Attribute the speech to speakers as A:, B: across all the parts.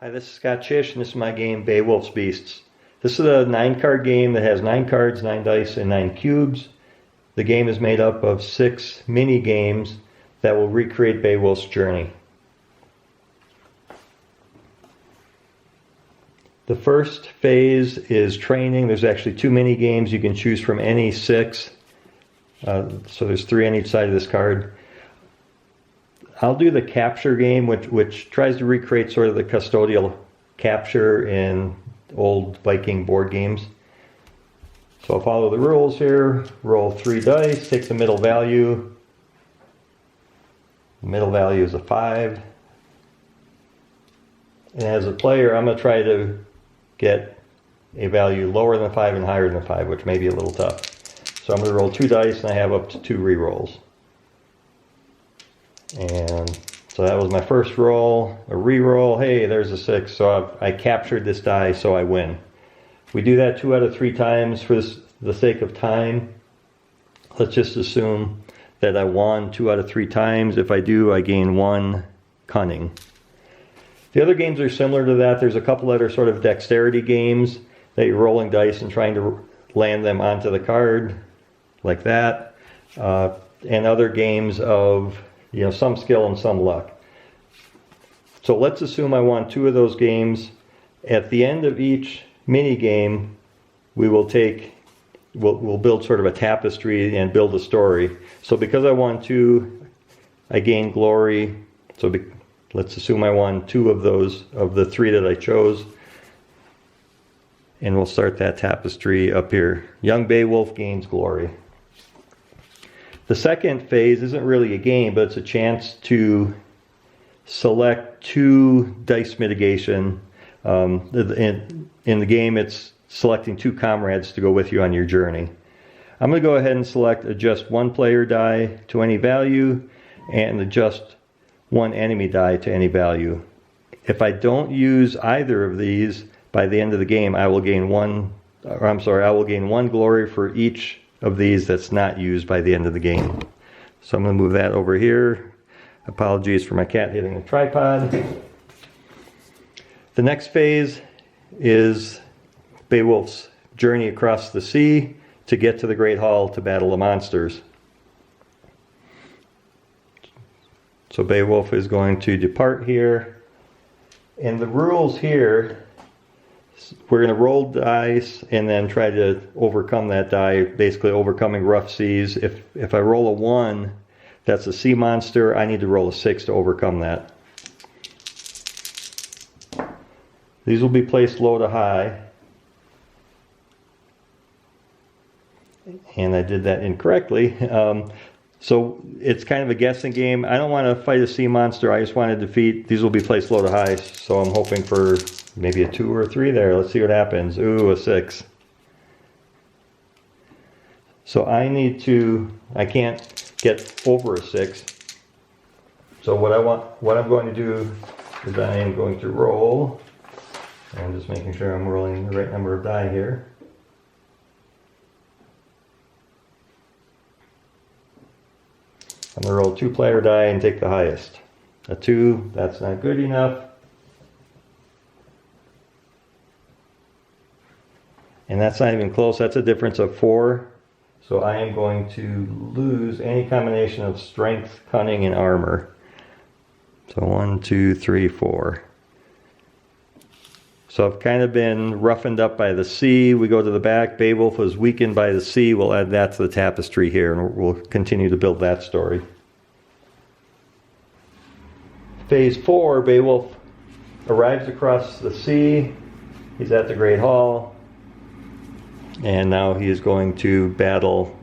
A: Hi, this is Scott Chish, and this is my game Beowulf's Beasts. This is a 9-card game that has 9 cards, 9 dice, and 9 cubes. The game is made up of 6 mini games that will recreate Beowulf's journey. The first phase is training. There's actually 2 mini games. You can choose from any 6. So there's 3 on each side of this card. I'll do the capture game, which tries to recreate sort of the custodial capture in old Viking board games. So I'll follow the rules here. Roll 3 dice, take the middle value. The middle value is a 5. And as a player, I'm going to try to get a value lower than 5 and higher than 5, which may be a little tough. So I'm going to roll 2 dice, and I have up to 2 re-rolls. And so that was my first roll, a re-roll. Hey, there's a 6, so I captured this die, so I win. We do that 2 out of 3 times for the sake of time. Let's just assume that I won 2 out of 3 times. If I do, I gain 1 cunning. The other games are similar to that. There's a couple that are sort of dexterity games that you're rolling dice and trying to land them onto the card, like that. And other games of some skill and some luck. So let's assume I won 2 of those games. At the end of each mini game, we'll build sort of a tapestry and build a story. So because I won 2, I gain glory. So let's assume I won 2 of those, of the 3 that I chose. And we'll start that tapestry up here. Young Beowulf gains glory. The second phase isn't really a game, but it's a chance to select 2 dice mitigation. In the game, it's selecting 2 comrades to go with you on your journey. I'm going to go ahead and select adjust 1 player die to any value and adjust 1 enemy die to any value. If I don't use either of these by the end of the game, I will gain 1 glory for each of these that's not used by the end of the game. So I'm going to move that over here. Apologies for my cat hitting the tripod. The next phase is Beowulf's journey across the sea to get to the Great Hall to battle the monsters. So Beowulf is going to depart here. And the rules here, we're going to roll dice and then try to overcome that die, basically overcoming rough seas. If I roll a 1, that's a sea monster. I need to roll a 6 to overcome that. These will be placed low to high. And I did that incorrectly. So it's kind of a guessing game. I don't want to fight a sea monster. I just want to defeat. These will be placed low to high. So I'm hoping for maybe a 2 or a 3 there. Let's see what happens. Ooh, a 6. So I can't get over a 6. So what I'm going to do is I am going to roll. I'm just making sure I'm rolling the right number of die here. I'm going to roll 2 player die and take the highest. A 2, that's not good enough. And that's not even close. That's a difference of 4. So I am going to lose any combination of strength, cunning, and armor. So 1, 2, 3, 4. So I've kind of been roughened up by the sea. We go to the back. Beowulf was weakened by the sea. We'll add that to the tapestry here, and we'll continue to build that story. Phase 4, Beowulf arrives across the sea. He's at the Great Hall. And now he is going to battle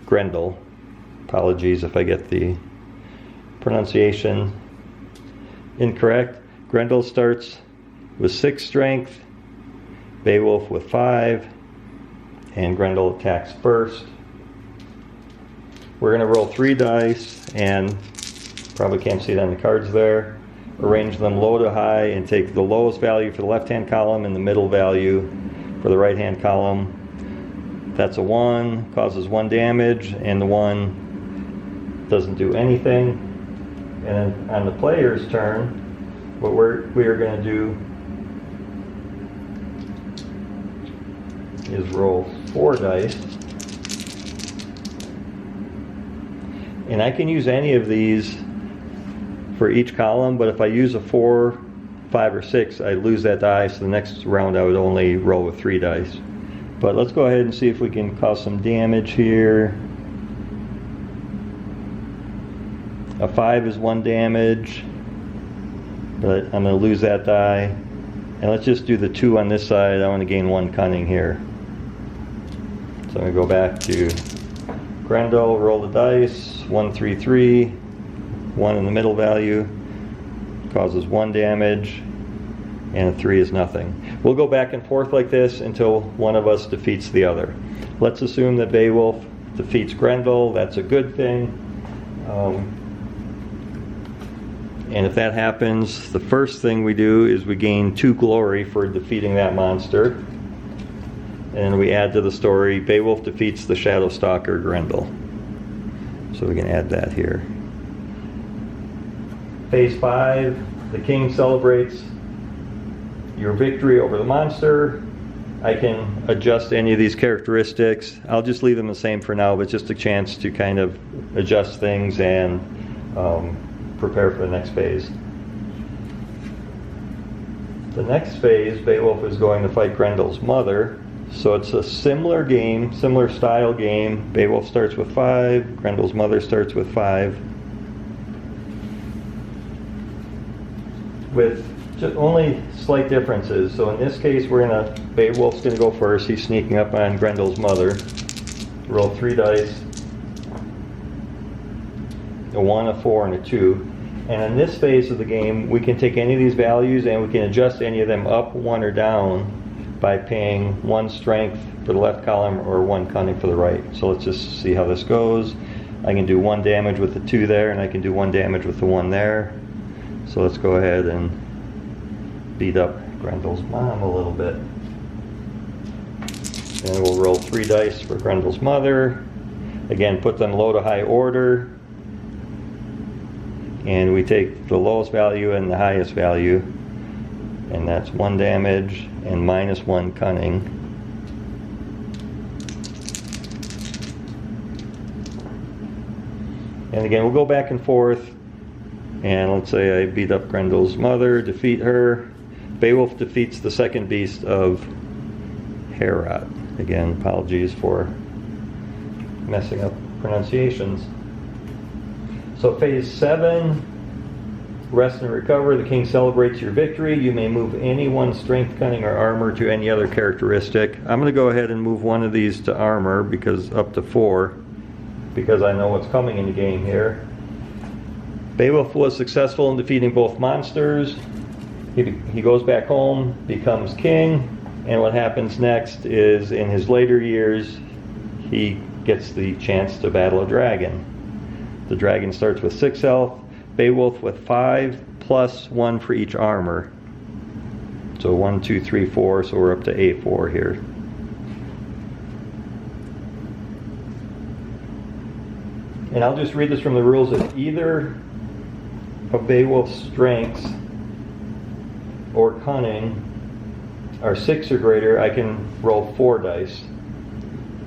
A: Grendel. Apologies if I get the pronunciation incorrect. Grendel starts with 6 strength, Beowulf with 5, and Grendel attacks first. We're going to roll 3 dice, and probably can't see it on the cards there. Arrange them low to high and take the lowest value for the left-hand column and the middle value for the right-hand column. That's a 1, causes 1 damage, and the 1 doesn't do anything. And then on the player's turn, what we are going to do is roll 4 dice. And I can use any of these for each column, but if I use a 4, 5, or 6, I lose that die, so the next round I would only roll with 3 dice. But let's go ahead and see if we can cause some damage here. A 5 is 1 damage, but I'm going to lose that die. And let's just do the 2 on this side. I want to gain 1 cunning here. So I'm going to go back to Grendel, roll the dice, 1, 3, 3, 1 in the middle value, causes 1 damage, and a 3 is nothing. We'll go back and forth like this until one of us defeats the other. Let's assume that Beowulf defeats Grendel. That's a good thing. And if that happens, the first thing we do is we gain 2 glory for defeating that monster. And we add to the story, Beowulf defeats the Shadow Stalker Grendel. So we can add that here. Phase 5, the king celebrates your victory over the monster. I can adjust any of these characteristics. I'll just leave them the same for now, but just a chance to kind of adjust things and prepare for the next phase. The next phase, Beowulf is going to fight Grendel's mother. So it's a similar game, similar style game. Beowulf starts with 5, Grendel's mother starts with 5. With just only slight differences. So in this case, Beowulf's gonna go first. He's sneaking up on Grendel's mother. Roll 3 dice. A 1, a 4, and a 2. And in this phase of the game, we can take any of these values and we can adjust any of them up, 1, or down by paying 1 strength for the left column or 1 cunning for the right. So let's just see how this goes. I can do 1 damage with the 2 there, and I can do 1 damage with the 1 there. So let's go ahead and beat up Grendel's mom a little bit. And we'll roll 3 dice for Grendel's mother. Again, put them low to high order. And we take the lowest value and the highest value. And that's 1 damage and minus 1 cunning. And again, we'll go back and forth. And let's say I beat up Grendel's mother, defeat her. Beowulf defeats the second beast of Heorot. Again, apologies for messing up pronunciations. So phase 7, rest and recover. The king celebrates your victory. You may move any 1 strength, cunning, or armor to any other characteristic. I'm going to go ahead and move 1 of these to armor, because up to 4, because I know what's coming in the game here. Beowulf was successful in defeating both monsters. He goes back home, becomes king, and what happens next is in his later years, he gets the chance to battle a dragon. The dragon starts with 6 health, Beowulf with 5 plus 1 for each armor. So 1, 2, 3, 4, so we're up to A4 here. And I'll just read this from the rules. If either of Beowulf's strengths or cunning are 6 or greater, I can roll 4 dice.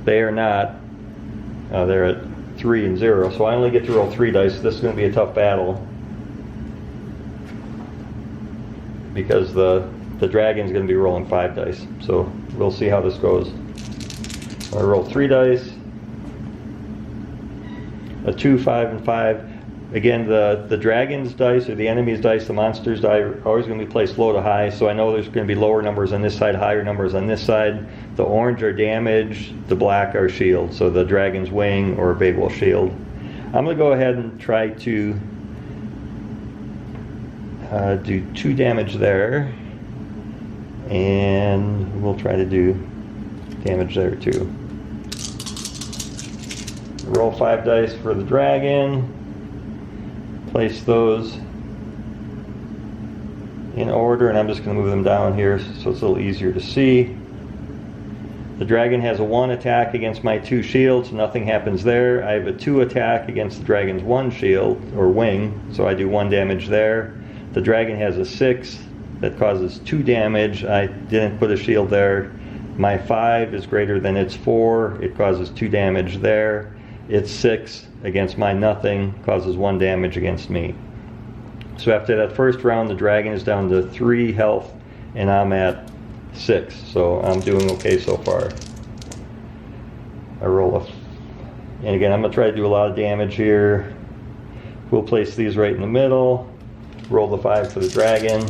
A: They are not. They're at 3 and 0, so I only get to roll 3 dice. This is going to be a tough battle because the dragon's going to be rolling 5 dice. So we'll see how this goes. I roll 3 dice. A 2, 5, and 5. Again, the dragon's dice, or the enemy's dice, the monster's die, are always going to be placed low to high, so I know there's going to be lower numbers on this side, higher numbers on this side. The orange are damage, the black are shield, so the dragon's wing or Beowulf's shield. I'm going to go ahead and try to do 2 damage there, and we'll try to do damage there too. Roll 5 dice for the dragon. Place those in order, and I'm just going to move them down here so it's a little easier to see. The dragon has a 1 attack against my 2 shields, nothing happens there. I have a 2 attack against the dragon's 1 shield, or wing, so I do 1 damage there. The dragon has a 6 that causes 2 damage. I didn't put a shield there. My 5 is greater than its 4. It causes 2 damage there. Its 6 against my nothing causes 1 damage against me. So after that first round, the dragon is down to 3 health, and I'm at 6. So I'm doing okay so far. I roll a... And again, I'm going to try to do a lot of damage here. We'll place these right in the middle. Roll the 5 for the dragon.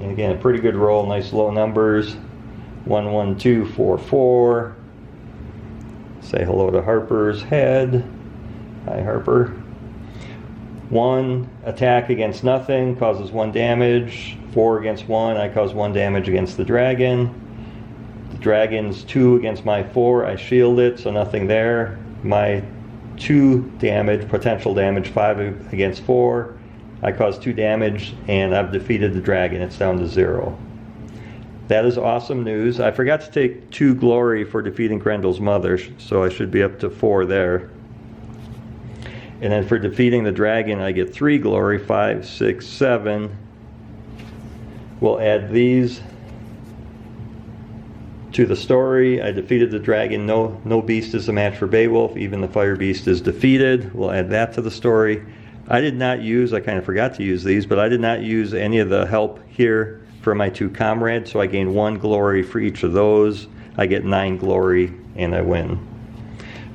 A: And again, a pretty good roll, nice low numbers. 1, 1, 2, 4, 4. Say hello to Harper's head. Hi, Harper. 1 attack against nothing, causes 1 damage. 4 against 1, I cause 1 damage against the dragon. The dragon's 2 against my 4, I shield it, so nothing there. My 2 damage, potential damage, 5 against 4. I cause 2 damage, and I've defeated the dragon. It's down to 0. That is awesome news. I forgot to take 2 glory for defeating Grendel's mother, so I should be up to 4 there. And then for defeating the dragon, I get 3 glory, 5, 6, 7. We'll add these to the story. I defeated the dragon. No beast is a match for Beowulf. Even the fire beast is defeated. We'll add that to the story. I did not use, I kind of forgot to use these, but I did not use any of the help here for my 2 comrades, so I gain 1 glory for each of those. I get 9 glory, and I win.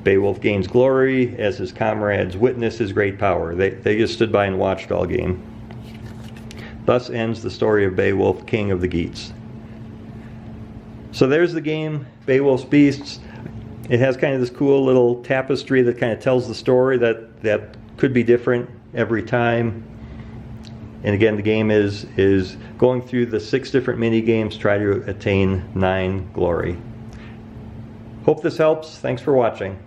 A: Beowulf gains glory as his comrades witness his great power. They just stood by and watched all game. Thus ends the story of Beowulf, king of the Geats. So there's the game, Beowulf's Beasts. It has kind of this cool little tapestry that kind of tells the story that could be different every time. And again, the game is going through the 6 different mini games, try to attain 9 glory. Hope this helps. Thanks for watching.